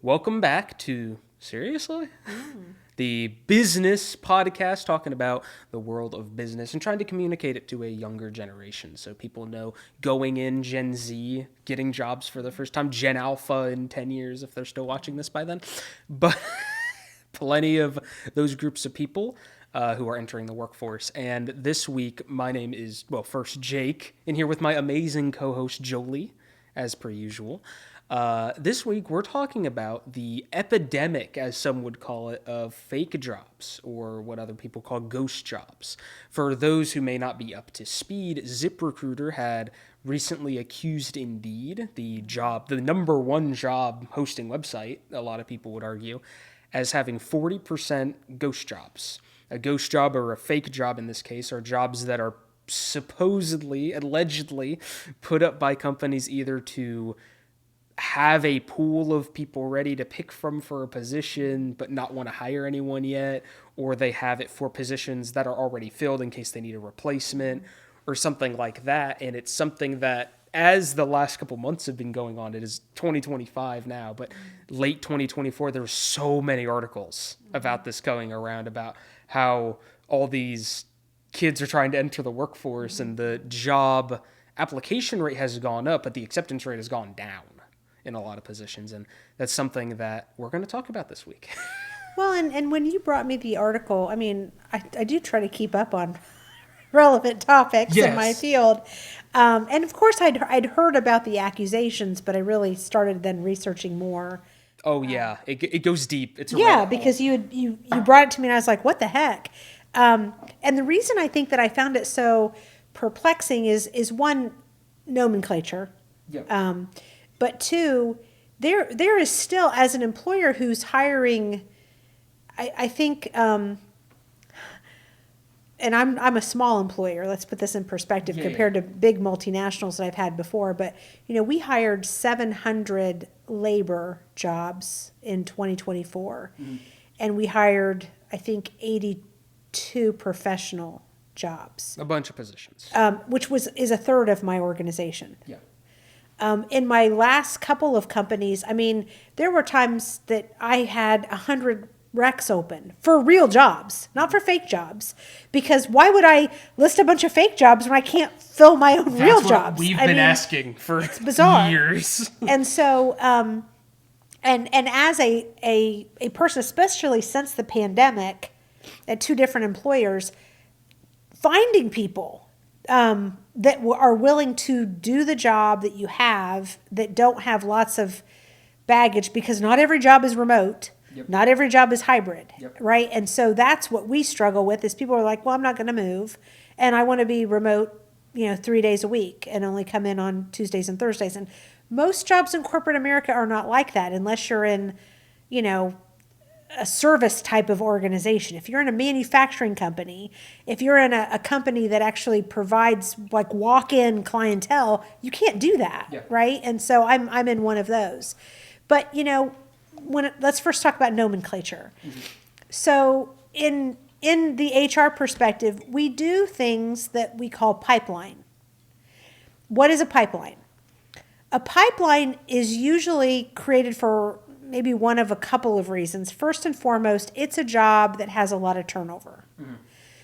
Welcome back to Seriously? The business podcast talking about the world of business and trying to communicate it to a younger generation so people know going in Gen Z, getting jobs for the first time, Gen Alpha in 10 years if they're still watching this by then. But plenty of those groups of people who are entering the workforce. And this week, my name is, first Jayke, and here with my amazing co-host Jolie, as per usual. This week, we're talking about the epidemic, as some would call it, of fake jobs, or what other people call ghost jobs. For those who may not be up to speed, ZipRecruiter had recently accused Indeed, the number one job hosting website, a lot of people would argue, as having 40% ghost jobs. A ghost job, or a fake job in this case, are jobs that are supposedly, allegedly, put up by companies either to have a pool of people ready to pick from for a position but not want to hire anyone yet, or they have it for positions that are already filled in case they need a replacement or something like that. And it's something that, as the last couple months have been going on, it is 2025 now, but late 2024, there were so many articles about this going around about how all these kids are trying to enter the workforce and the job application rate has gone up, but the acceptance rate has gone down in a lot of positions. And that's something that we're going to talk about this week. Well, and when you brought me the article, I mean, I do try to keep up on relevant topics in my field. And of course, I'd heard about the accusations, but I really started then researching more. Oh, yeah. It goes deep. It's because you brought it to me and I was like, what the heck? And the reason I think that I found it so perplexing is one, nomenclature. Yep. But two, there is still, as an employer who's hiring, I think, and I'm a small employer. Let's put this in perspective compared to big multinationals that I've had before. But we hired 700 labor jobs in 2024, and we hired, I think, 82 professional jobs. A bunch of positions. Which is a third of my organization. Yeah. In my last couple of companies, I mean, there were times that I had 100 recs open for real jobs, not for fake jobs. Because why would I list a bunch of fake jobs when I can't fill my own real jobs? We've been asking for years. And so, and as a person, especially since the pandemic, at two different employers, finding people that are willing to do the job that you have, that don't have lots of baggage, because not every job is remote. Yep. Not every job is hybrid, yep. Right? And so that's what we struggle with, is people are like, well, I'm not going to move, and I want to be remote, 3 days a week and only come in on Tuesdays and Thursdays. And most jobs in corporate America are not like that, unless you're in, a service type of organization. If you're in a manufacturing company, if you're in a company that actually provides like walk-in clientele, you can't do that, right? And so I'm in one of those. But let's first talk about nomenclature. Mm-hmm. So in the HR perspective, we do things that we call pipeline. What is a pipeline? A pipeline is usually created for maybe one of a couple of reasons. First and foremost, it's a job that has a lot of turnover. Mm-hmm.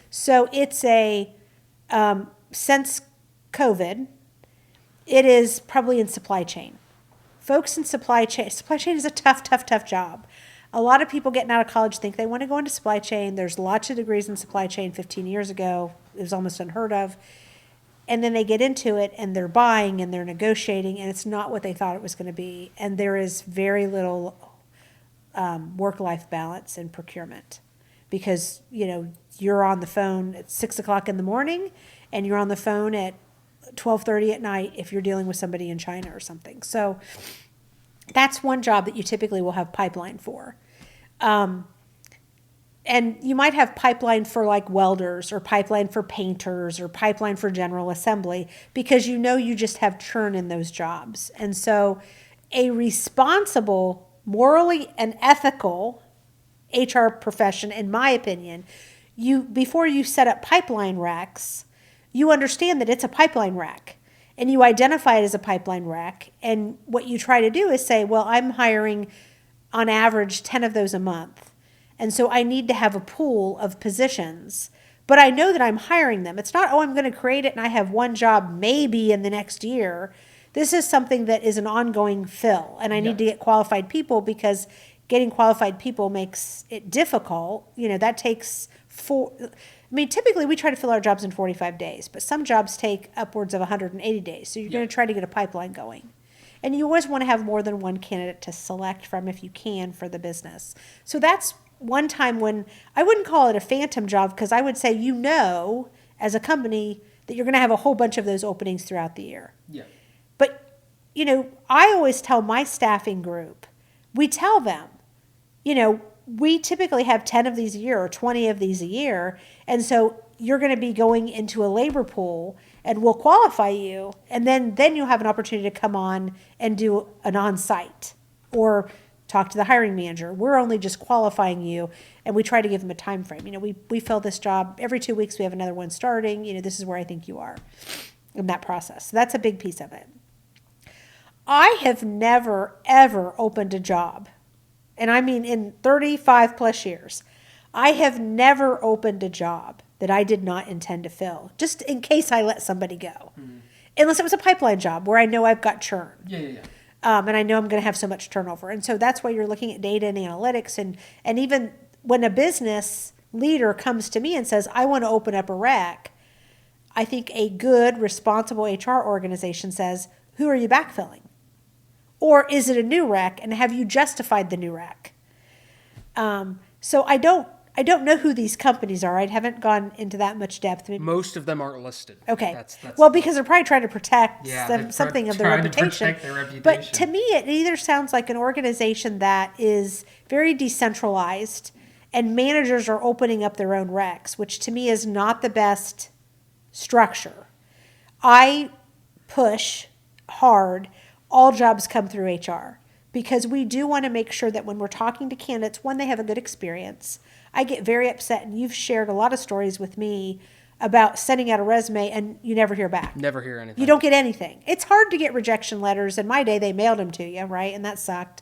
So it's since COVID, it is probably in supply chain. Folks in supply chain is a tough job. A lot of people getting out of college think they want to go into supply chain. There's lots of degrees in supply chain. 15 years ago, it was almost unheard of. And then they get into it and they're buying and they're negotiating, and it's not what they thought it was going to be. And there is very little work-life balance in procurement, because, you're on the phone at 6 o'clock in the morning and you're on the phone at 12:30 at night if you're dealing with somebody in China or something. So that's one job that you typically will have pipeline for. And you might have pipeline for like welders, or pipeline for painters, or pipeline for general assembly, because you just have churn in those jobs. And so a responsible, morally and ethical HR profession, in my opinion, before you set up pipeline racks, you understand that it's a pipeline rack. And you identify it as a pipeline rack. And what you try to do is say, well, I'm hiring on average 10 of those a month. And so I need to have a pool of positions, but I know that I'm hiring them. It's not, oh, I'm going to create it and I have one job maybe in the next year. This is something that is an ongoing fill, and I need to get qualified people, because getting qualified people makes it difficult. That takes typically we try to fill our jobs in 45 days, but some jobs take upwards of 180 days. So you're going to try to get a pipeline going. And you always want to have more than one candidate to select from if you can for the business. So that's one time when I wouldn't call it a phantom job, because I would say, as a company, that you're going to have a whole bunch of those openings throughout the year. Yeah. But, I always tell my staffing group, we tell them, we typically have 10 of these a year or 20 of these a year. And so you're going to be going into a labor pool, and we'll qualify you. And then you'll have an opportunity to come on and do an on-site or talk to the hiring manager. We're only just qualifying you, and we try to give them a time frame. We fill this job every 2 weeks. We have another one starting. This is where I think you are in that process. So that's a big piece of it. I have never, ever opened a job, and I mean in 35 plus years, I have never opened a job that I did not intend to fill, just in case I let somebody go. Unless it was a pipeline job where I know I've got churn. Yeah. And I know I'm going to have so much turnover. And so that's why you're looking at data and analytics. And even when a business leader comes to me and says, I want to open up a rec, I think a good, responsible HR organization says, who are you backfilling? Or is it a new rec, and have you justified the new rec? So I don't know who these companies are. I haven't gone into that much depth. Most of them aren't listed. Okay. That's well, because they're probably trying to protect something of their trying to reputation. protect their reputation. But to me, it either sounds like an organization that is very decentralized, and managers are opening up their own recs, which to me is not the best structure. I push hard, all jobs come through HR, because we do want to make sure that when we're talking to candidates, one, they have a good experience. I get very upset, and you've shared a lot of stories with me about sending out a resume and you never hear back. Never hear anything. You don't get anything. It's hard to get rejection letters. In my day, they mailed them to you, right? And that sucked.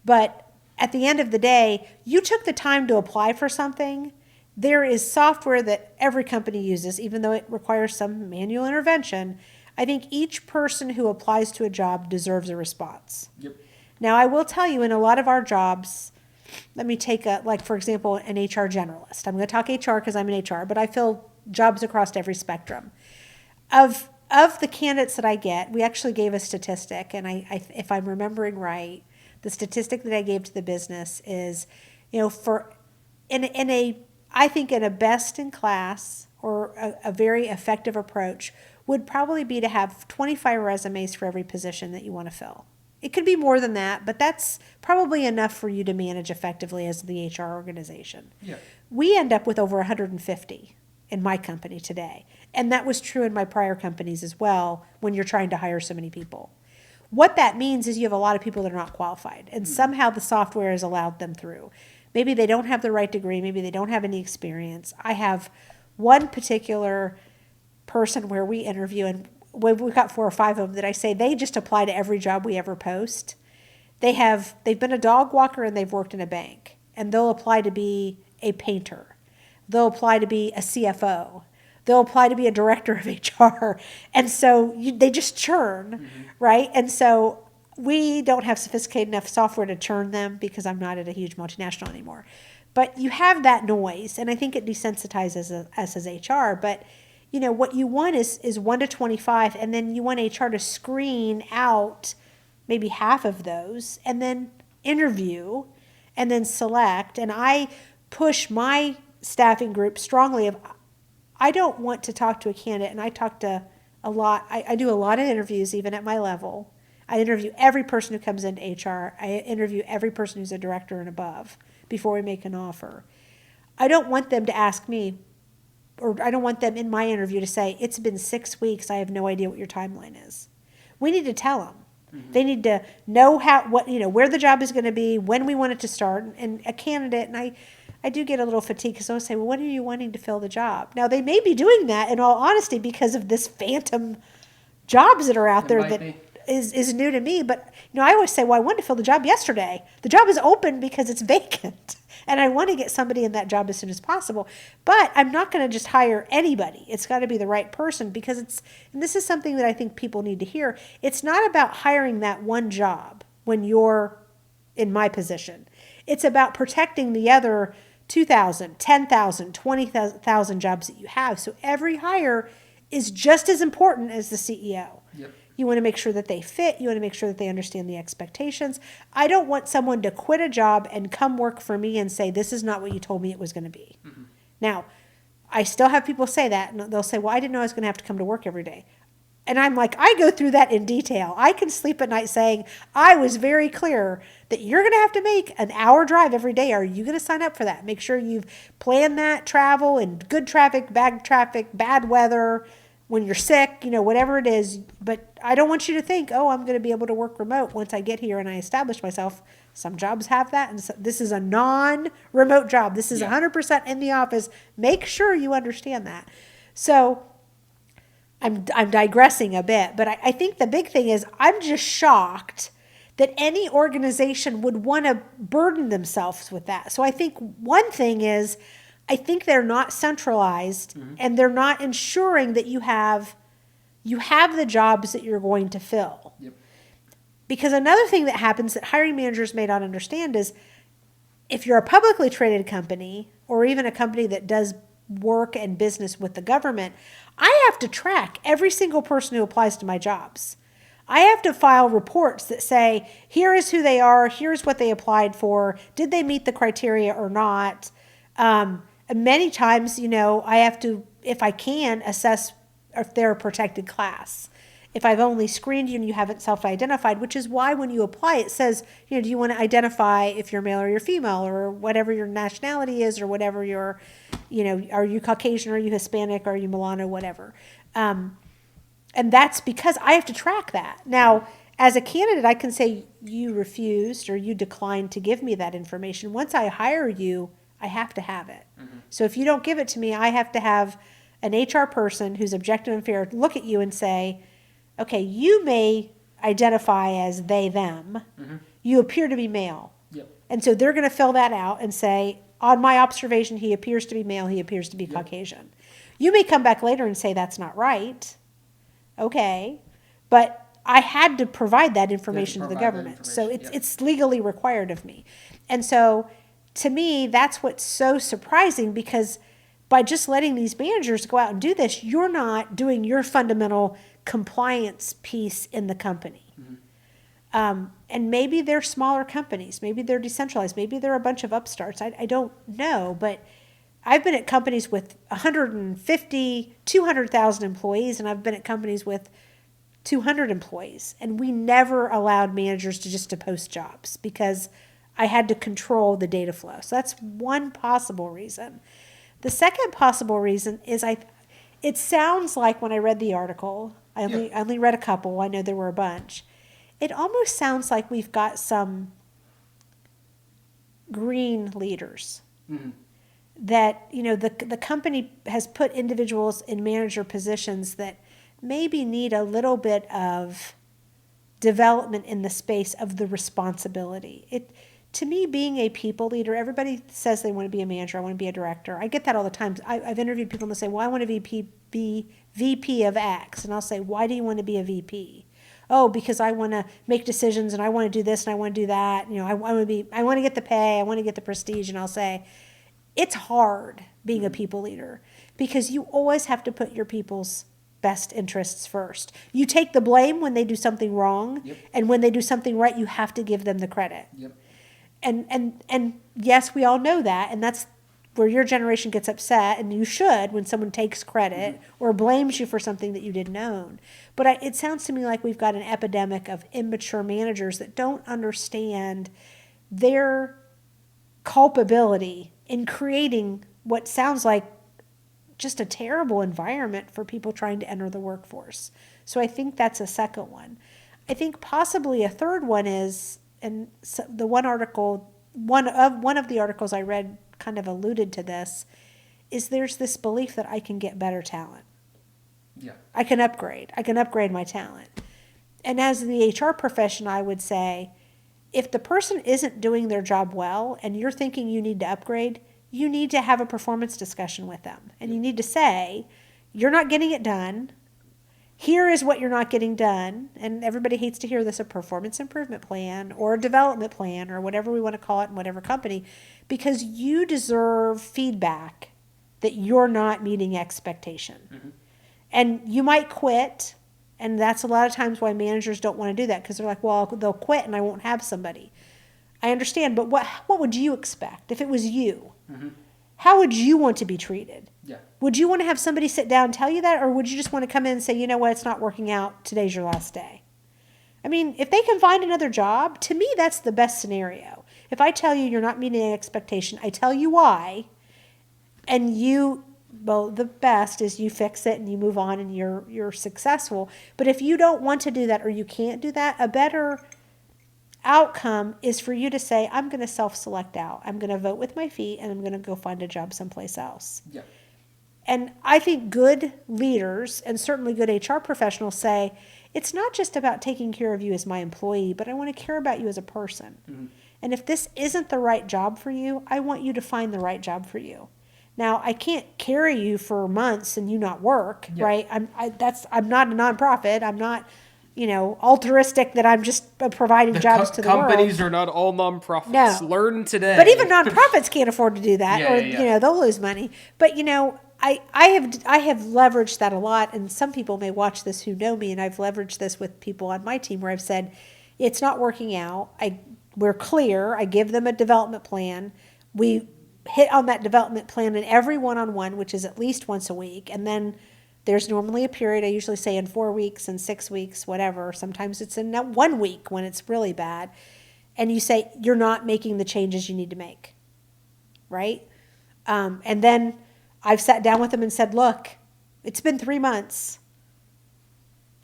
But at the end of the day, you took the time to apply for something. There is software that every company uses, even though it requires some manual intervention. I think each person who applies to a job deserves a response. Yep. Now, I will tell you, in a lot of our jobs, let me take for example, an HR generalist. I'm going to talk HR because I'm in HR, but I fill jobs across every spectrum. Of the candidates that I get, we actually gave a statistic, and I if I'm remembering right, the statistic that I gave to the business is, I think in a best in class or a very effective approach would probably be to have 25 resumes for every position that you want to fill. It could be more than that, but that's probably enough for you to manage effectively as the HR organization. Yeah. We end up with over 150 in my company today. And that was true in my prior companies as well when you're trying to hire so many people. What that means is you have a lot of people that are not qualified, and somehow the software has allowed them through. Maybe they don't have the right degree. Maybe they don't have any experience. I have one particular person where we interview, and we've got 4 or 5 of them that I say they just apply to every job we ever post. They've been a dog walker and they've worked in a bank, and they'll apply to be a painter. They'll apply to be a CFO. They'll apply to be a director of HR. And so they just churn, right? And so we don't have sophisticated enough software to churn them because I'm not at a huge multinational anymore. But you have that noise, and I think it desensitizes us as HR. But what you want is 1 to 25, and then you want HR to screen out maybe half of those, and then interview, and then select. And I push my staffing group strongly of, I don't want to talk to a candidate, and I talk to a lot. I do a lot of interviews even at my level. I interview every person who comes into HR. I interview every person who's a director and above before we make an offer. I don't want them to ask me, or I don't want them in my interview to say, it's been 6 weeks, I have no idea what your timeline is. We need to tell them. Mm-hmm. They need to know where the job is going to be, when we want it to start. And a candidate, and I do get a little fatigued because they'll say, well, when are you wanting to fill the job? Now, they may be doing that, in all honesty, because of this phantom jobs that are out there that is new to me. But, I always say, well, I wanted to fill the job yesterday. The job is open because it's vacant. And I want to get somebody in that job as soon as possible. But I'm not going to just hire anybody. It's got to be the right person, because and this is something that I think people need to hear. It's not about hiring that one job when you're in my position. It's about protecting the other 2,000, 10,000, 20,000 jobs that you have. So every hire is just as important as the CEO. Yep. You want to make sure that they fit. You want to make sure that they understand the expectations. I don't want someone to quit a job and come work for me and say, this is not what you told me it was going to be. Mm-hmm. Now, I still have people say that, and they'll say, well, I didn't know I was going to have to come to work every day. And I'm like, I go through that in detail. I can sleep at night saying, I was very clear that you're going to have to make an hour drive every day. Are you going to sign up for that? Make sure you've planned that travel and good traffic, bad weather, when you're sick, whatever it is. But I don't want you to think, oh, I'm going to be able to work remote once I get here and I establish myself. Some jobs have that. And so this is a non-remote job. This is 100% in the office. Make sure you understand that. So I'm digressing a bit, but I think the big thing is I'm just shocked that any organization would want to burden themselves with that. So I think one thing is, I think they're not centralized, and they're not ensuring that you have the jobs that you're going to fill. Yep. Because another thing that happens that hiring managers may not understand is, if you're a publicly traded company, or even a company that does work and business with the government, I have to track every single person who applies to my jobs. I have to file reports that say, here is who they are, here's what they applied for, did they meet the criteria or not? Many times, I have to, if I can, assess if they're a protected class. If I've only screened you and you haven't self-identified, which is why when you apply, it says, do you want to identify if you're male or you're female, or whatever your nationality is, or whatever your, are you Caucasian, are you Hispanic, are you Milano, whatever. And that's because I have to track that. Now, as a candidate, I can say you refused or you declined to give me that information. Once I hire you, I have to have it. Mm-hmm. So if you don't give it to me, I have to have an HR person who's objective and fair look at you and say, okay, you may identify as they, them. Mm-hmm. You appear to be male. Yep. And so they're going to fill that out and say, on my observation, he appears to be male, he appears to be Caucasian. You may come back later and say that's not right. Okay. But I had to provide that information to the government. So it's legally required of me. And so to me, that's what's so surprising, because by just letting these managers go out and do this, you're not doing your fundamental compliance piece in the company. Mm-hmm. And maybe they're smaller companies. Maybe they're decentralized. Maybe they're a bunch of upstarts. I don't know. But I've been at companies with 150, 200,000 employees, and I've been at companies with 200 employees. And we never allowed managers to post jobs, because I had to control the data flow. So that's one possible reason. The second possible reason is it sounds like, when I read the article, I only read a couple, I know there were a bunch, it almost sounds like we've got some green leaders. Mm-hmm. That, the company has put individuals in manager positions that maybe need a little bit of development in the space of the responsibility. To me, being a people leader, everybody says they want to be a manager, I want to be a director. I get that all the time. I've interviewed people and they say, well, I want to be VP of X. And I'll say, why do you want to be a VP? Oh, because I want to make decisions and I want to do this and I want to do that. I want to get the pay, I want to get the prestige. And I'll say, it's hard being a people leader, because you always have to put your people's best interests first. You take the blame when they do something wrong, and when they do something right, you have to give them the credit. Yep. And yes, we all know that, and that's where your generation gets upset, and you should, when someone takes credit or blames you for something that you didn't own. But it sounds to me like we've got an epidemic of immature managers that don't understand their culpability in creating what sounds like just a terrible environment for people trying to enter the workforce. So I think that's a second one. I think possibly a third one is, and the one of the articles I read kind of alluded to this, is there's this belief that I can get better talent. Yeah. I can upgrade my talent. And as in the HR profession, I would say, if the person isn't doing their job well and you're thinking you need to upgrade, you need to have a performance discussion with them. And you need to say, you're not getting it done. Here is what you're not getting done. And everybody hates to hear this, a performance improvement plan or a development plan or whatever we want to call it in whatever company, because you deserve feedback that you're not meeting expectation. Mm-hmm. And you might quit. And that's a lot of times why managers don't want to do that, because they're like, well, they'll quit and I won't have somebody. I understand, but what would you expect if it was you? Mm-hmm. How would you want to be treated? Yeah. Would you want to have somebody sit down and tell you that, or would you just want to come in and say, you know what, it's not working out, today's your last day? I mean, if they can find another job, to me, that's the best scenario. If I tell you you're not meeting an expectation, I tell you why, and well, the best is you fix it and you move on and you're successful. But if you don't want to do that or you can't do that, a better outcome is for you to say, I'm going to self-select out. I'm going to vote with my feet and I'm going to go find a job someplace else. Yeah. And I think good leaders and certainly good HR professionals say, it's not just about taking care of you as my employee, but I want to care about you as a person. Mm-hmm. And if this isn't the right job for you, I want you to find the right job for you. Now, I can't carry you for months and you not work, right? I'm not a nonprofit. I'm not, altruistic that I'm just providing jobs to the world. Companies are not all nonprofits. No. Learn today. But even nonprofits can't afford to do that, they'll lose money. But, I have leveraged that a lot, and some people may watch this who know me, and I've leveraged this with people on my team where I've said, it's not working out. We're clear. I give them a development plan. We hit on that development plan in every one-on-one, which is at least once a week. And then there's normally a period, I usually say in 4 weeks and 6 weeks, whatever. Sometimes it's in 1 week when it's really bad. And you say, you're not making the changes you need to make, right? And then I've sat down with them and said, look, it's been 3 months.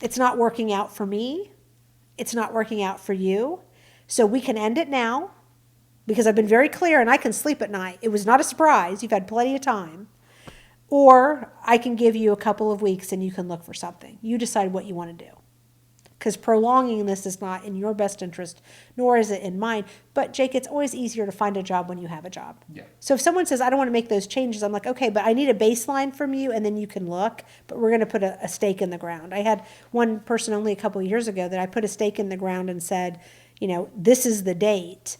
It's not working out for me. It's not working out for you. So we can end it now, because I've been very clear and I can sleep at night. It was not a surprise. You've had plenty of time. Or I can give you a couple of weeks and you can look for something. You decide what you want to do. Because prolonging this is not in your best interest, nor is it in mine. But Jake, it's always easier to find a job when you have a job. Yeah. So if someone says, I don't want to make those changes, I'm like, okay, but I need a baseline from you and then you can look. But we're going to put a stake in the ground. I had one person only a couple of years ago that I put a stake in the ground and said, this is the date.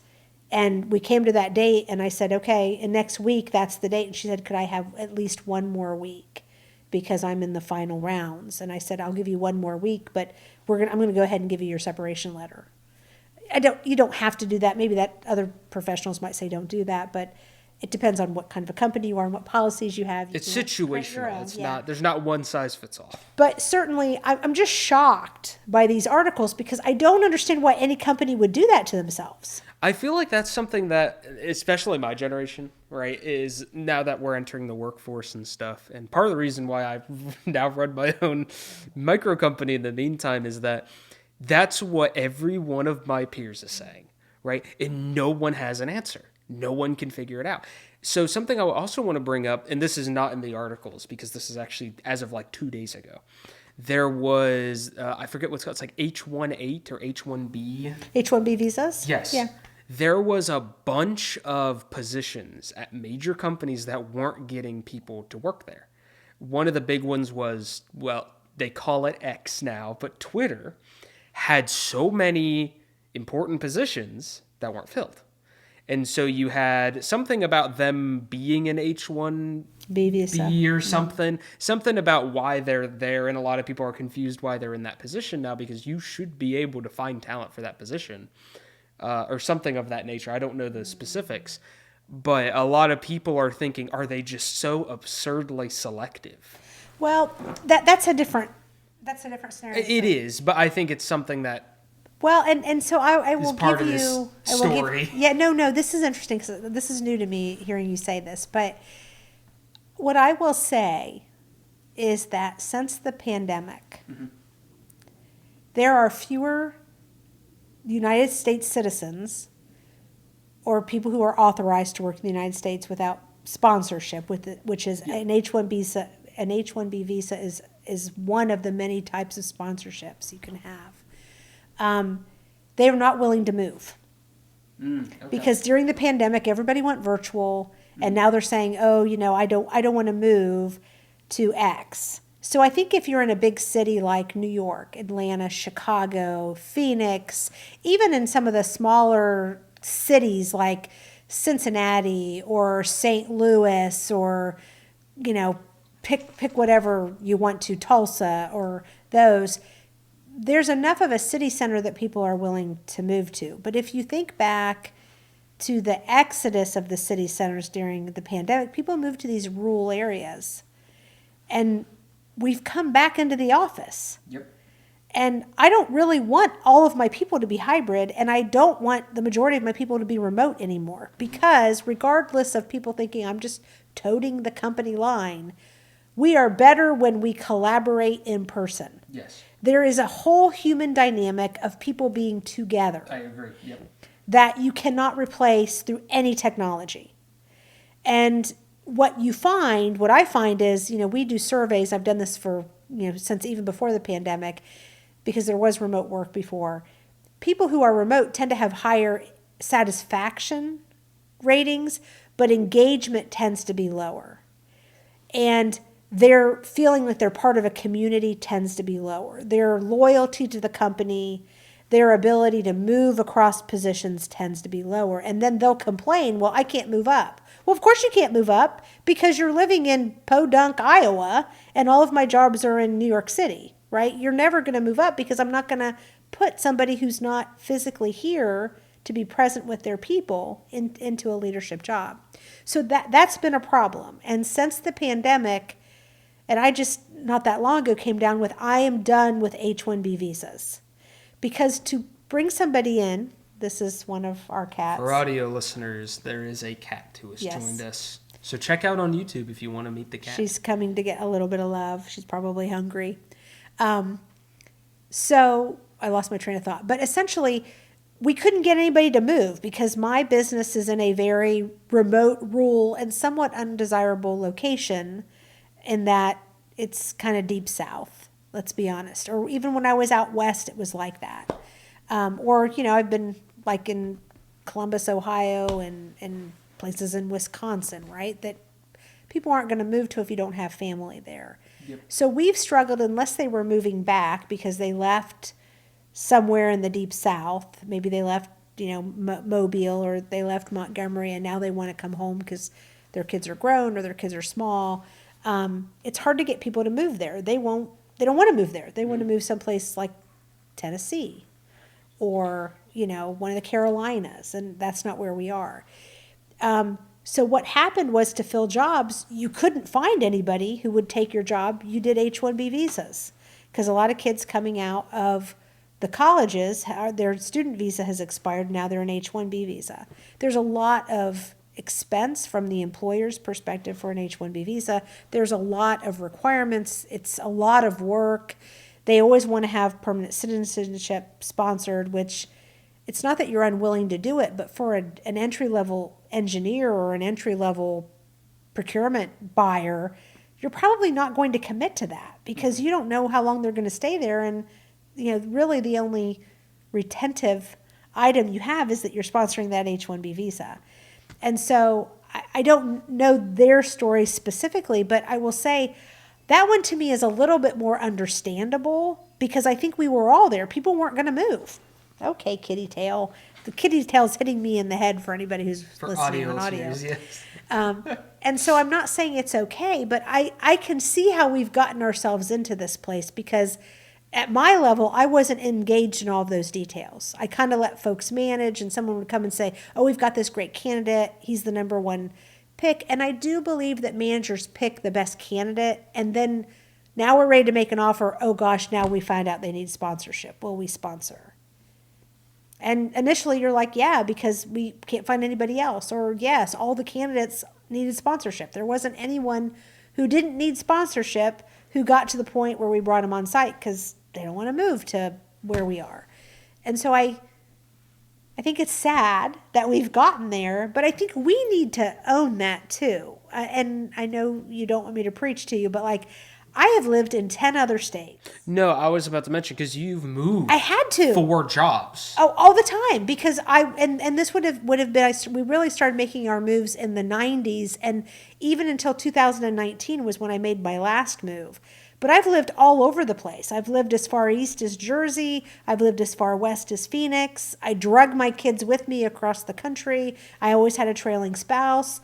And we came to that date and I said, okay, and next week that's the date. And she said, could I have at least 1 more week because I'm in the final rounds? And I said, I'll give you 1 more week, but I'm going to go ahead and give you your separation letter. You don't have to do that. Maybe that other professionals might say don't do that, but it depends on what kind of a company you are and what policies you have. It's situational. It's not. There's not one size fits all. But certainly, I'm just shocked by these articles because I don't understand why any company would do that to themselves. I feel like that's something that, especially my generation, right, is now that we're entering the workforce and stuff. And part of the reason why I've now run my own micro company in the meantime is that that's what every one of my peers is saying, right? And no one has an answer. No one can figure it out. So something I also want to bring up, and this is not in the articles because this is actually as of like 2 days ago. There was, I forget what's called, it's like H-1A or H-1B. H-1B visas? Yes. Yeah. There was a bunch of positions at major companies that weren't getting people to work there. One of the big ones was, well, they call it X now, but Twitter had so many important positions that weren't filled. And so you had something about them being an H-1B or something. Something about why they're there, and a lot of people are confused why they're in that position now because you should be able to find talent for that position or something of that nature. I don't know the specifics. But a lot of people are thinking, are they just so absurdly selective? Well, that's a different scenario. It is, but I think it's something that... Well, and so I will give you... This story. No, this is interesting because this is new to me hearing you say this. But what I will say is that since the pandemic, mm-hmm. there are fewer United States citizens or people who are authorized to work in the United States without sponsorship, which is an H-1B visa. An H-1B visa is one of the many types of sponsorships you can have. they're not willing to move. Okay. Because during the pandemic, everybody went virtual, and now they're saying, "Oh, I don't want to move to X." So I think if you're in a big city like New York, Atlanta, Chicago, Phoenix, even in some of the smaller cities like Cincinnati or St. Louis, or pick whatever you want to, Tulsa or those, there's enough of a city center that people are willing to move to. But if you think back to the exodus of the city centers during the pandemic, people moved to these rural areas. And we've come back into the office. Yep. And I don't really want all of my people to be hybrid, and I don't want the majority of my people to be remote anymore. Because regardless of people thinking I'm just toting the company line, we are better when we collaborate in person. Yes. There is a whole human dynamic of people being together. I agree. Yep. That you cannot replace through any technology. And what I find is, we do surveys. I've done this for, since even before the pandemic, because there was remote work before. People who are remote tend to have higher satisfaction ratings, but engagement tends to be lower. And their feeling that they're part of a community tends to be lower. Their loyalty to the company, their ability to move across positions tends to be lower. And then they'll complain, well, I can't move up. Well, of course you can't move up because you're living in Podunk, Iowa, and all of my jobs are in New York City, right? You're never going to move up because I'm not going to put somebody who's not physically here to be present with their people into a leadership job. So that's been a problem. And since the pandemic, and I just not that long ago came down with, I am done with H-1B visas. Because to bring somebody in, this is one of our cats. For audio listeners, there is a cat who has joined us. So check out on YouTube if you want to meet the cat. She's coming to get a little bit of love. She's probably hungry. So I lost my train of thought. But essentially, we couldn't get anybody to move because my business is in a very remote, rural, and somewhat undesirable location in that it's kind of deep south, let's be honest. Or even when I was out west, it was like that. I've been like in Columbus, Ohio, and places in Wisconsin, right? That people aren't going to move to if you don't have family there. Yep. So we've struggled unless they were moving back because they left somewhere in the deep south. Maybe they left, Mobile, or they left Montgomery, and now they want to come home because their kids are grown or their kids are small. It's hard to get people to move there. They don't want to move there. They want to move someplace like Tennessee or, one of the Carolinas, and that's not where we are. So what happened was, to fill jobs, you couldn't find anybody who would take your job. You did H-1B visas because a lot of kids coming out of the colleges, their student visa has expired. Now they're an H-1B visa. There's a lot of expense from the employer's perspective for an H-1B visa. There's a lot of requirements. It's a lot of work. They always want to have permanent citizenship sponsored, which it's not that you're unwilling to do it, but for an entry-level engineer or an entry-level procurement buyer, you're probably not going to commit to that because you don't know how long they're going to stay there. And, really the only retentive item you have is that you're sponsoring that H-1B visa. And so I don't know their story specifically, but I will say that one to me is a little bit more understandable because I think we were all there. People weren't going to move. Okay, kitty tail. The kitty tail's hitting me in the head for anybody who's listening on audio. Yes. And so I'm not saying it's okay, but I can see how we've gotten ourselves into this place because at my level, I wasn't engaged in all of those details. I kind of let folks manage, and someone would come and say, oh, we've got this great candidate. He's the number one pick. And I do believe that managers pick the best candidate. And then now we're ready to make an offer. Oh, gosh, now we find out they need sponsorship. Will we sponsor? And initially you're like, yeah, because we can't find anybody else. Or yes, all the candidates needed sponsorship. There wasn't anyone who didn't need sponsorship who got to the point where we brought them on site because they don't want to move to where we are. And so I think it's sad that we've gotten there, but I think we need to own that too. And I know you don't want me to preach to you, but I have lived in 10 other states. No, I was about to mention because you've moved. I had to. 4 jobs. Oh, all the time, because and this would have been, we really started making our moves in the 90s, and even until 2019 was when I made my last move. But I've lived all over the place. I've lived as far east as Jersey. I've lived as far west as Phoenix. I drug my kids with me across the country. I always had a trailing spouse.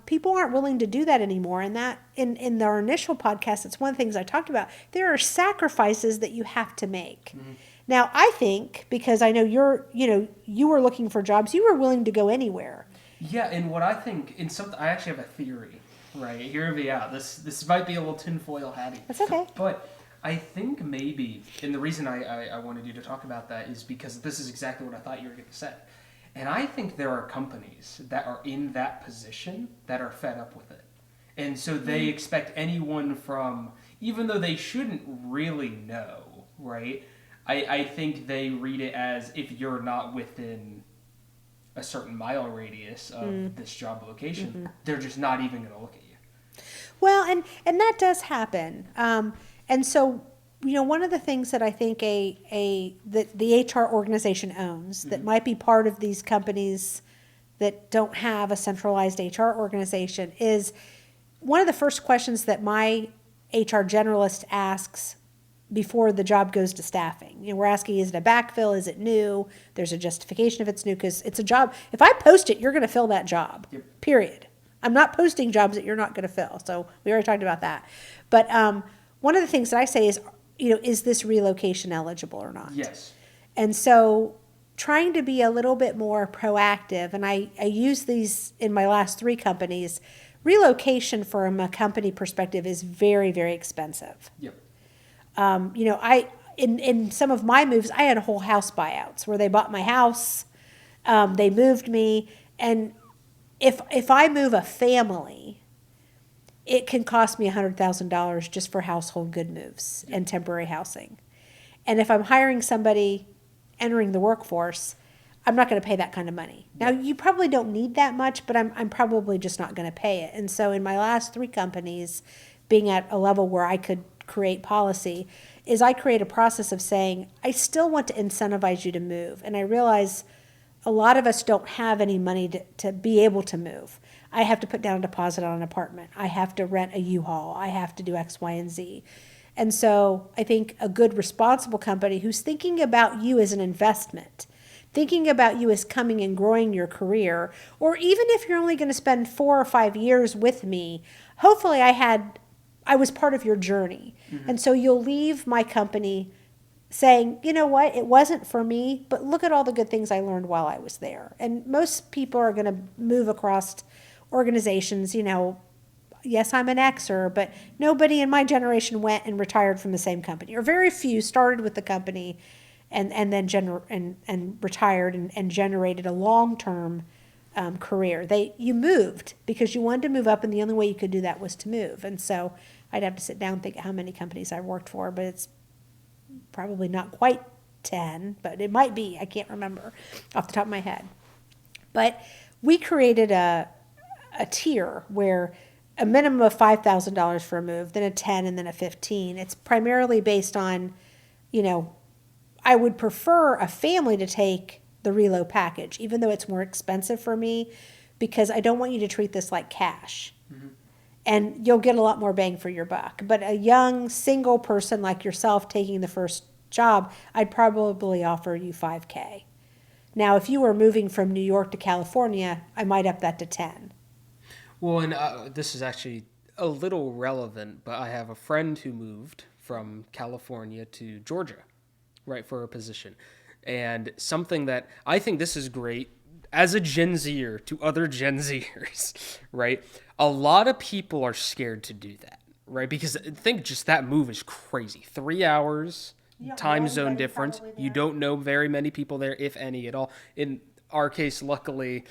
People aren't willing to do that anymore. And that in our initial podcast, it's one of the things I talked about. There are sacrifices that you have to make. Mm-hmm. Now, I think, because I know you were looking for jobs, you were willing to go anywhere. Yeah, and what I think, I actually have a theory, right? Hear me out. This might be a little tinfoil hatty. That's okay. But I think maybe, and the reason I wanted you to talk about that is because this is exactly what I thought you were going to say. And I think there are companies that are in that position that are fed up with it. And so they expect anyone from, even though they shouldn't really know, right? I think they read it as, if you're not within a certain mile radius of this job location, they're just not even going to look at you. Well, and that does happen. And so, one of the things that I think that the HR organization owns that might be part of these companies that don't have a centralized HR organization is one of the first questions that my HR generalist asks before the job goes to staffing. We're asking, is it a backfill? Is it new? There's a justification if it's new, because it's a job. If I post it, you're going to fill that job, period. I'm not posting jobs that you're not going to fill. So we already talked about that. But one of the things that I say is this relocation eligible or not? Yes. And so trying to be a little bit more proactive, and I use these in my last 3 companies. Relocation from a company perspective is very, very expensive. Yep. In some of my moves, I had whole house buyouts where they bought my house, they moved me, and if I move a family, it can cost me $100,000 just for household good moves and temporary housing. And if I'm hiring somebody entering the workforce, I'm not going to pay that kind of money. Now, you probably don't need that much, but I'm probably just not going to pay it. And so in my last 3 companies, being at a level where I could create policy, is I create a process of saying, I still want to incentivize you to move. And I realize a lot of us don't have any money to be able to move. I have to put down a deposit on an apartment. I have to rent a U-Haul. I have to do X, Y, and Z. And so I think a good responsible company who's thinking about you as an investment, thinking about you as coming and growing your career, or even if you're only going to spend 4 or 5 years with me, hopefully I was part of your journey. Mm-hmm. And so you'll leave my company saying, you know what, it wasn't for me, but look at all the good things I learned while I was there. And most people are going to move across organizations, yes, I'm an Xer, but nobody in my generation went and retired from the same company, or very few started with the company and then retired and generated a long-term career. You moved because you wanted to move up, and the only way you could do that was to move. And so I'd have to sit down and think how many companies I've worked for, but it's probably not quite 10, but it might be. I can't remember off the top of my head. But we created a tier where a minimum of $5,000 for a move, then a 10, and then a 15. It's primarily based on, I would prefer a family to take the reload package, even though it's more expensive for me, because I don't want you to treat this like cash. Mm-hmm. And you'll get a lot more bang for your buck. But a young single person like yourself taking the first job, I'd probably offer you $5,000. Now, if you were moving from New York to California, I might up that to 10. Well, and this is actually a little relevant, but I have a friend who moved from California to Georgia, right, for a position. And something that I think this is great as a Gen Zer to other Gen Zers, right? A lot of people are scared to do that, right? Because I think just that move is crazy. 3 hours, time zone difference. You don't know very many people there, if any at all. In our case, luckily,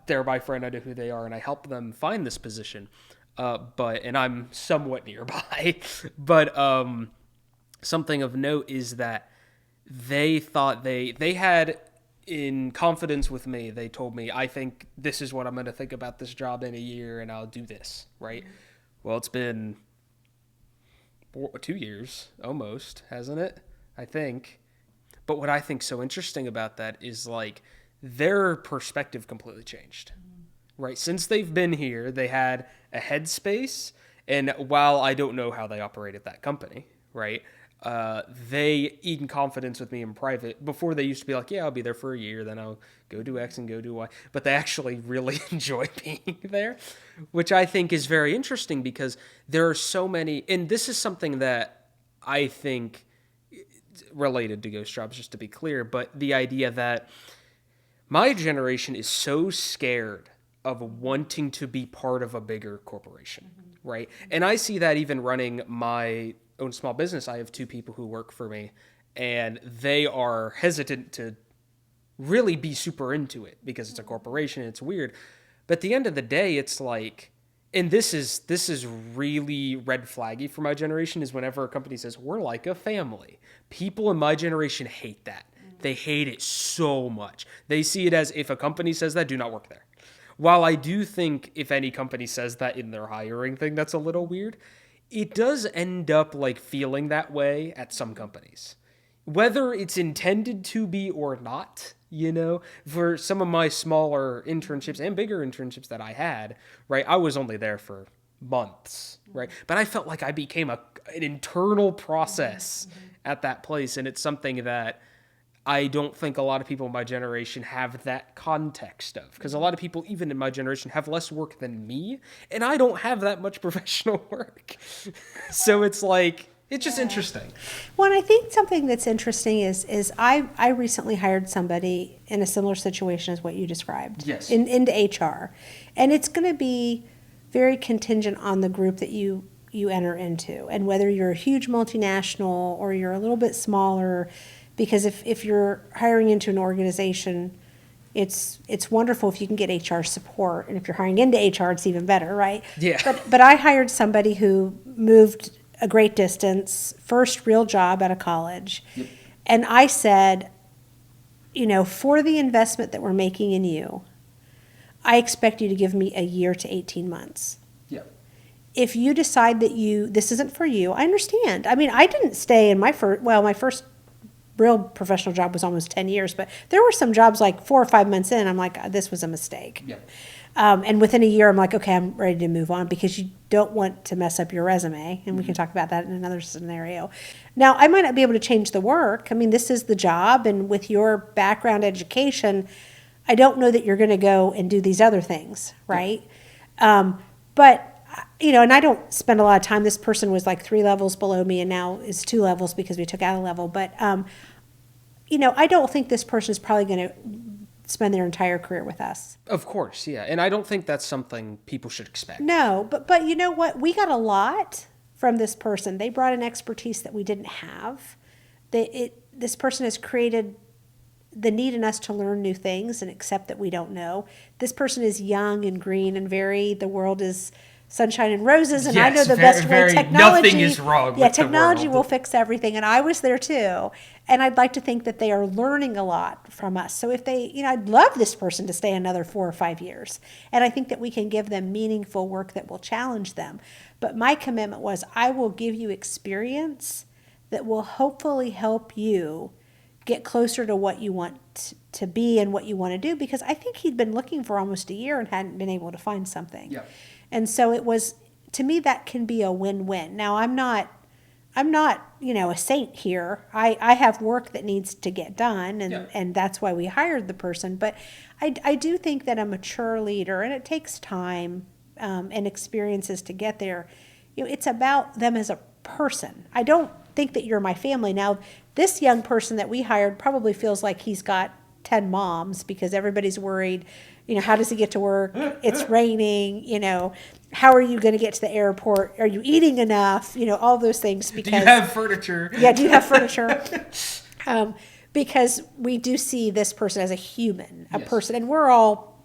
they're my friend. I know who they are, and I help them find this position. And I'm somewhat nearby. But something of note is that they thought they had, in confidence with me, they told me, I think this is what I'm going to think about this job in a year, and I'll do this, right? Well, it's been 2 years almost, hasn't it? I think. But what I think so interesting about that is like their perspective completely changed, right? Since they've been here, they had a headspace. And while I don't know how they operated that company, right? They eat in confidence with me in private. Before they used to be like, yeah, I'll be there for a year, then I'll go do X and go do Y. But they actually really enjoy being there, which I think is very interesting because there are so many, and this is something that I think related to ghost jobs, just to be clear, but the idea that my generation is so scared of wanting to be part of a bigger corporation, right? And I see that even running my own small business. I have 2 people who work for me, and they are hesitant to really be super into it because it's a corporation and it's weird. But at the end of the day, it's like, and this is really red flaggy for my generation, is whenever a company says we're like a family. People in my generation hate that. They hate it so much. They see it as, if a company says that, do not work there. While I do think if any company says that in their hiring thing, that's a little weird, it does end up like feeling that way at some companies. Whether it's intended to be or not, for some of my smaller internships and bigger internships that I had, right, I was only there for months, right? But I felt like I became an internal process at that place. And it's something that I don't think a lot of people in my generation have that context of, because a lot of people, even in my generation, have less work than me, and I don't have that much professional work. So it's like, it's just interesting. Well, and I think something that's interesting is I recently hired somebody in a similar situation as what you described. Yes. Into HR. And it's going to be very contingent on the group that you enter into, and whether you're a huge multinational or you're a little bit smaller. Because if you're hiring into an organization, it's wonderful if you can get HR support. And if you're hiring into HR, it's even better, right? Yeah. But I hired somebody who moved a great distance, first real job out of college. Yep. And I said, for the investment that we're making in you, I expect you to give me a year to 18 months. Yep. If you decide that this isn't for you, I understand. I mean, I didn't stay in my first real professional job was almost 10 years, but there were some jobs like 4 or 5 months in, I'm like, this was a mistake. Yep. And within a year, I'm like, okay, I'm ready to move on, because you don't want to mess up your resume. And we can talk about that in another scenario. Now, I might not be able to change the work. I mean, this is the job. And with your background education, I don't know that you're going to go and do these other things, right? But and I don't spend a lot of time. This person was like 3 levels below me and now is 2 levels because we took out a level. But, I don't think this person is probably going to spend their entire career with us. Of course, yeah. And I don't think that's something people should expect. No, but you know what? We got a lot from this person. They brought an expertise that we didn't have. This person has created the need in us to learn new things and accept that we don't know. This person is young and green and the world is sunshine and roses, and yes, I know the best way. Technology, nothing is wrong. Yeah, with technology the world. will fix everything, and I was there too. And I'd like to think that they are learning a lot from us. So if they, I'd love this person to stay another 4 or 5 years, and I think that we can give them meaningful work that will challenge them. But my commitment was, I will give you experience that will hopefully help you get closer to what you want to be and what you want to do, because I think he'd been looking for almost a year and hadn't been able to find something. Yeah. And so it was, to me, that can be a win-win. Now, I'm not, a saint here. I have work that needs to get done, and that's why we hired the person. But I do think that a mature leader, and it takes time and experiences to get there, it's about them as a person. I don't think that you're my family. Now, this young person that we hired probably feels like he's got 10 moms, because everybody's worried, how does he get to work? It's raining, how are you going to get to the airport? Are you eating enough? All those things. Because, do you have furniture? Yeah, do you have furniture? Because we do see this person as a human, a person, and we're all,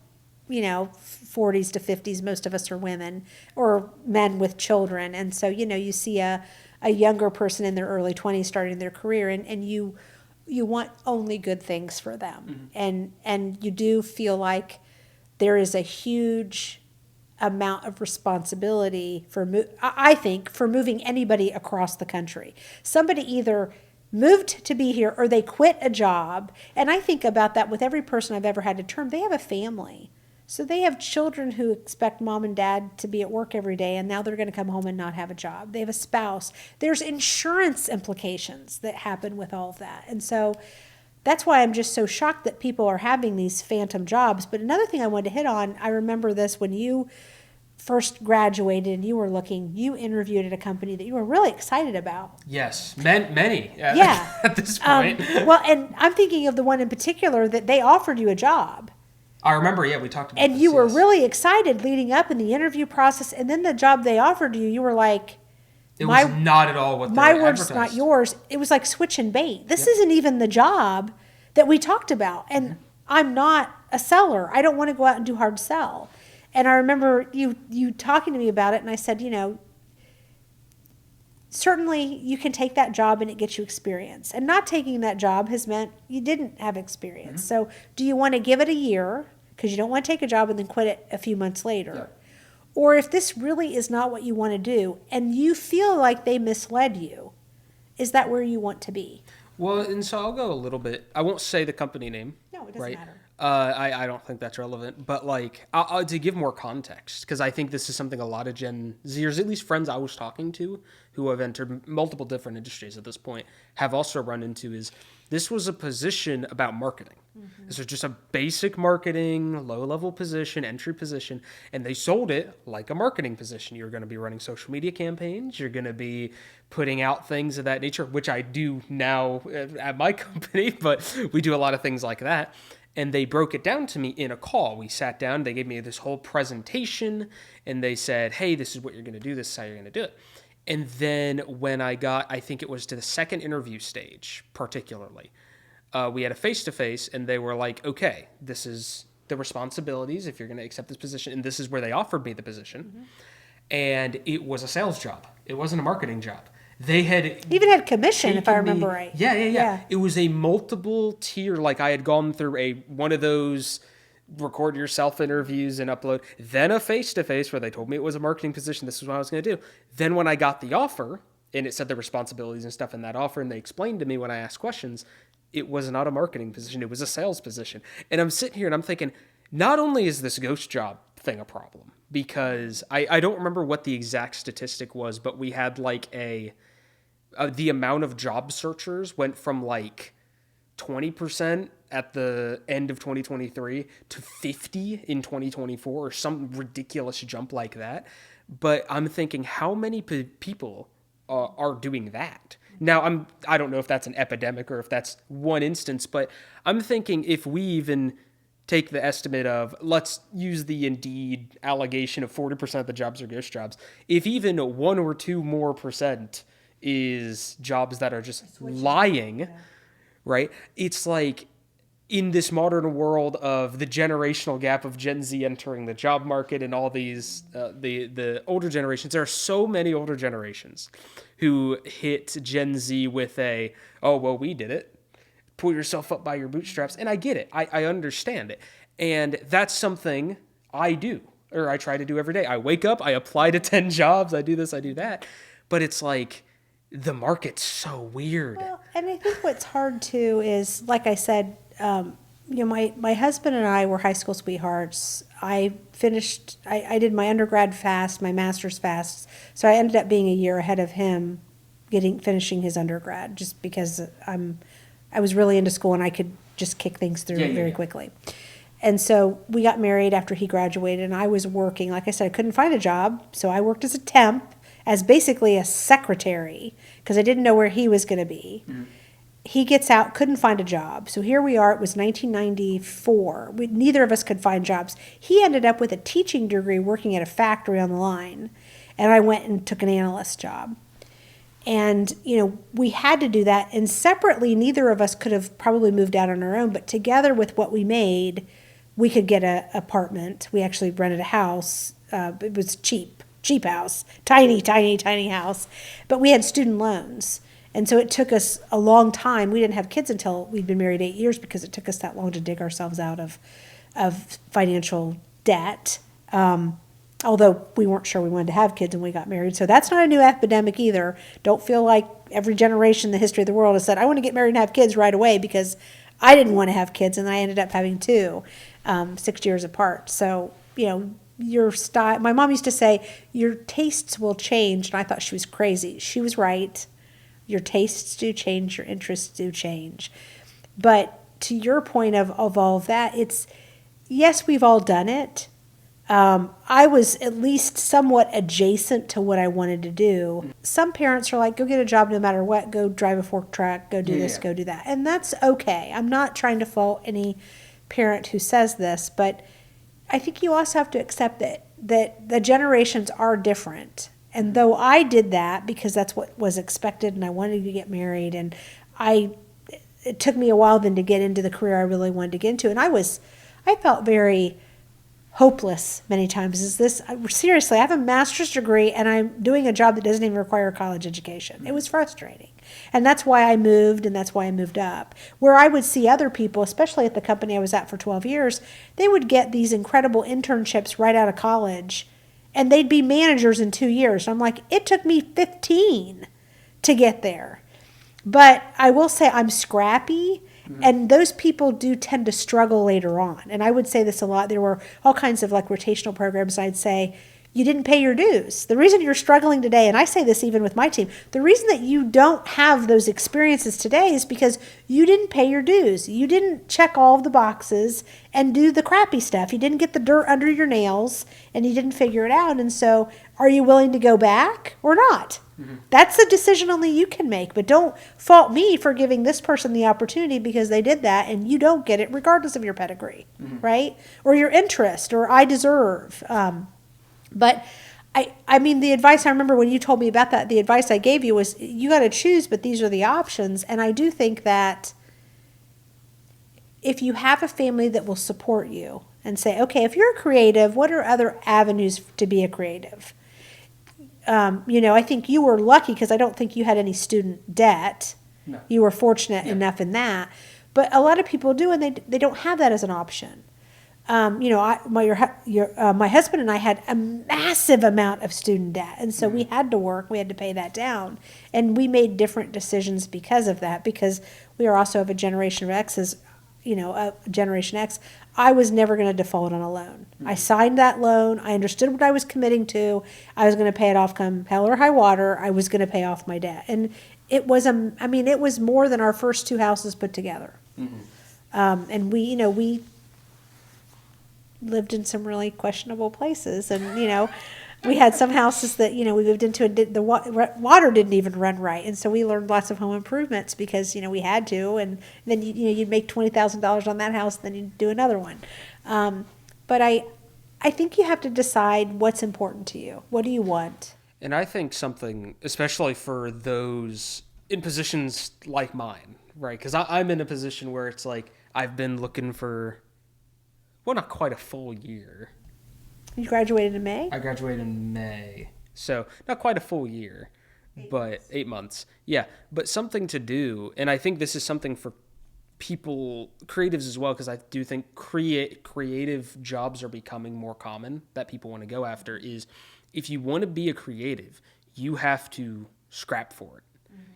40s to 50s. Most of us are women or men with children. And so, you see a younger person in their early 20s starting their career, and you want only good things for them. Mm-hmm. And you do feel like there is a huge amount of responsibility I think, for moving anybody across the country. Somebody either moved to be here or they quit a job. And I think about that with every person I've ever had to term. They have a family. So they have children who expect mom and dad to be at work every day, and now they're going to come home and not have a job. They have a spouse. There's insurance implications that happen with all of that. And so that's why I'm just so shocked that people are having these phantom jobs. But another thing I wanted to hit on, I remember this when you first graduated and you interviewed at a company that you were really excited about. Yes, many. Yeah. At this point. Well, and I'm thinking of the one in particular that they offered you a job. I remember, yeah, we talked about and this, you were yes. really excited leading up in the interview process, and then the job they offered you were like, it was not at all what they my words, advertised. not yours. It was like switch and bait. This isn't even the job that we talked about, and I'm not a seller. I don't want to go out and do hard sell. And I remember you talking to me about it, and I said, certainly you can take that job and it gets you experience. And not taking that job has meant you didn't have experience. So do you want to give it a year because you don't want to take a job and then quit it a few months later? Yeah. Or if this really is not what you want to do and you feel like they misled you, is that where you want to be? Well, and so I'll go a little bit. I won't say the company name. No, it doesn't matter. I don't think that's relevant. But I'll to give more context, because I think this is something a lot of Gen Zers, at least friends I was talking to, who have entered multiple different industries at this point, have also run into is this was a position about marketing. Mm-hmm. This was just a basic marketing, low-level position, entry position, and they sold it like a marketing position. You're going to be running social media campaigns. You're going to be putting out things of that nature, which I do now at my company, but we do a lot of things like that. And they broke it down to me in a call. We sat down, they gave me this whole presentation, and they said, hey, this is what you're going to do, this is how you're going to do it. And then when I think it was to the second interview stage, particularly, we had a face-to-face, and they were like, okay, this is the responsibilities if you're going to accept this position, and this is where they offered me the position. Mm-hmm. And it was a sales job. It wasn't a marketing job. They had even had commission, if I remember right. Yeah. It was a multiple tier. I had gone through one of those record yourself interviews and upload, then a face-to-face where they told me it was a marketing position. This is what I was going to do. Then when I got the offer and it said the responsibilities and stuff in that offer, and they explained to me when I asked questions, it was not a marketing position. It was a sales position. And I'm sitting here and I'm thinking, not only is this ghost job thing a problem, because I don't remember what the exact statistic was, but we had the amount of job searchers went from 20% at the end of 2023 to 50 in 2024, or some ridiculous jump like that. But I'm thinking, how many people are doing that? Now, I don't know if that's an epidemic or if that's one instance, but I'm thinking if we even take the estimate of, let's use the Indeed allegation of 40% of the jobs are ghost jobs. If even 1 or 2 more percent is jobs that are just lying, right? It's in this modern world of the generational gap of Gen Z entering the job market and all these, the older generations, there are so many older generations who hit Gen Z with we did it. Pull yourself up by your bootstraps. And I get it. I understand it. And that's something I do, or I try to do every day. I wake up, I apply to 10 jobs, I do this, I do that. But it's the market's so weird. Well, and I think what's hard too is, like I said, my husband and I were high school sweethearts. I did my undergrad fast, my master's fast. So I ended up being a year ahead of him finishing his undergrad, just because I was really into school and I could just kick things through very quickly. And so we got married after he graduated, and I was working. Like I said, I couldn't find a job, so I worked as a temp, as basically a secretary, because I didn't know where he was going to be. Mm-hmm. He gets out, couldn't find a job. So here we are, it was 1994. Neither of us could find jobs. He ended up with a teaching degree working at a factory on the line, and I went and took an analyst job. And, we had to do that. And separately, neither of us could have probably moved out on our own, but together with what we made, we could get an apartment. We actually rented a house. It was cheap house, tiny house. But we had student loans. And so it took us a long time. We didn't have kids until we'd been married 8 years, because it took us that long to dig ourselves out of financial debt. Although we weren't sure we wanted to have kids when we got married. So that's not a new epidemic either. Don't feel like every generation in the history of the world has said, I want to get married and have kids right away, because I didn't want to have kids and I ended up having two, 6 years apart. So, your style, my mom used to say, your tastes will change. And I thought she was crazy. She was right. Your tastes do change, your interests do change. But to your point of all of that, yes, we've all done it. I was at least somewhat adjacent to what I wanted to do. Some parents are like, go get a job no matter what, go drive a fork truck, go do this, go do that. And that's okay. I'm not trying to fault any parent who says this, but I think you also have to accept that the generations are different. And though I did that because that's what was expected and I wanted to get married, and it took me a while then to get into the career I really wanted to get into. And I felt very hopeless many times. Seriously, I have a master's degree and I'm doing a job that doesn't even require a college education. It was frustrating. And that's why I moved, and that's why I moved up. Where I would see other people, especially at the company I was at for 12 years, they would get these incredible internships right out of college and they'd be managers in 2 years. I'm like, it took me 15 to get there. But I will say I'm scrappy. And those people do tend to struggle later on. And I would say this a lot. There were all kinds of like rotational programs. I'd say, you didn't pay your dues. The reason you're struggling today, and I say this even with my team, the reason that you don't have those experiences today is because you didn't pay your dues. You didn't check all of the boxes and do the crappy stuff. You didn't get the dirt under your nails and you didn't figure it out. And so are you willing to go back or not? That's a decision only you can make, but don't fault me for giving this person the opportunity because they did that and you don't get it regardless of your pedigree, right? Or your interest, or I deserve. But I mean, the advice I remember when you told me about that, the advice I gave you was you got to choose, but these are the options. And I do think that if you have a family that will support you and say, okay, if you're a creative, what are other avenues to be a creative? I think you were lucky because I don't think you had any student debt. No. You were fortunate enough in that. But a lot of people do, and they don't have that as an option. My husband and I had a massive amount of student debt, and so we had to work. We had to pay that down, and we made different decisions because of that. Because we are also of a Generation X, Generation X. I was never going to default on a loan. I signed that loan. I understood what I was committing to. I was going to pay it off come hell or high water. I was going to pay off my debt, and it was more than our first two houses put together. And we lived in some really questionable places, and we had some houses that we moved into and the water didn't even run right, and so we learned lots of home improvements because we had to, and then you'd make $20,000 on that house, and then you'd do another one. But I think you have to decide what's important to you. What do you want? And I think something, especially for those in positions like mine, right? Because I'm in a position where it's like I've been looking for, well, not quite a full year. You graduated in May? I graduated in May. So not quite a full year, but 8 months. Yeah, but something to do. And I think this is something for people, creatives as well, because I do think creative jobs are becoming more common that people want to go after, is if you want to be a creative, you have to scrap for it.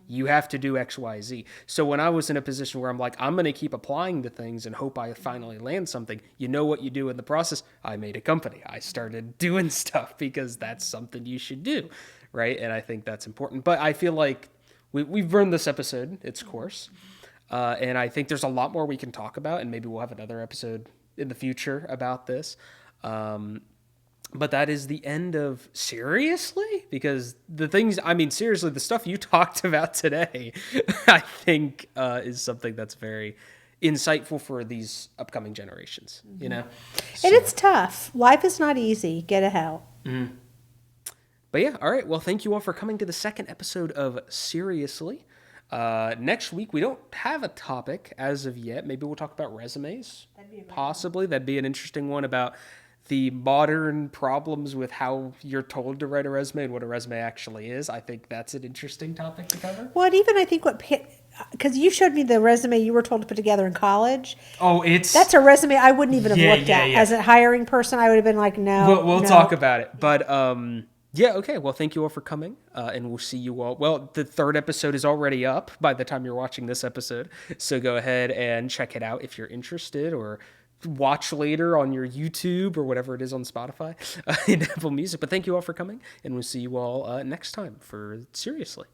You have to do X, Y, Z. So when I was in a position where I'm like, I'm going to keep applying to things and hope I finally land something, you know what you do in the process? I made a company. I started doing stuff because that's something you should do, right? And I think that's important. But I feel like we've run this episode its course. And I think there's a lot more we can talk about, and maybe we'll have another episode in the future about this. But that is the end of seriously, because seriously, the stuff you talked about today, I think is something that's very insightful for these upcoming generations, So. And it's tough. Life is not easy. Get a help. Mm-hmm. But yeah, all right. Well, thank you all for coming to the second episode of Seriously. Next week, we don't have a topic as of yet. Maybe we'll talk about resumes. Possibly. That'd be an interesting one about the modern problems with how you're told to write a resume and what a resume actually is. I think that's an interesting topic to cover. Well, and even I think because you showed me the resume you were told to put together in college. Oh, it's That's a resume I wouldn't even have Yeah, looked yeah, at. yeah. As a hiring person, I would have been like, no, we'll no. talk about it. But yeah, okay. Well, thank you all for coming, and we'll see you all. Well, the third episode is already up by the time you're watching this episode, so go ahead and check it out if you're interested, or watch later on your YouTube or whatever it is on Spotify and Apple Music. But thank you all for coming, and we'll see you all next time for Seriously.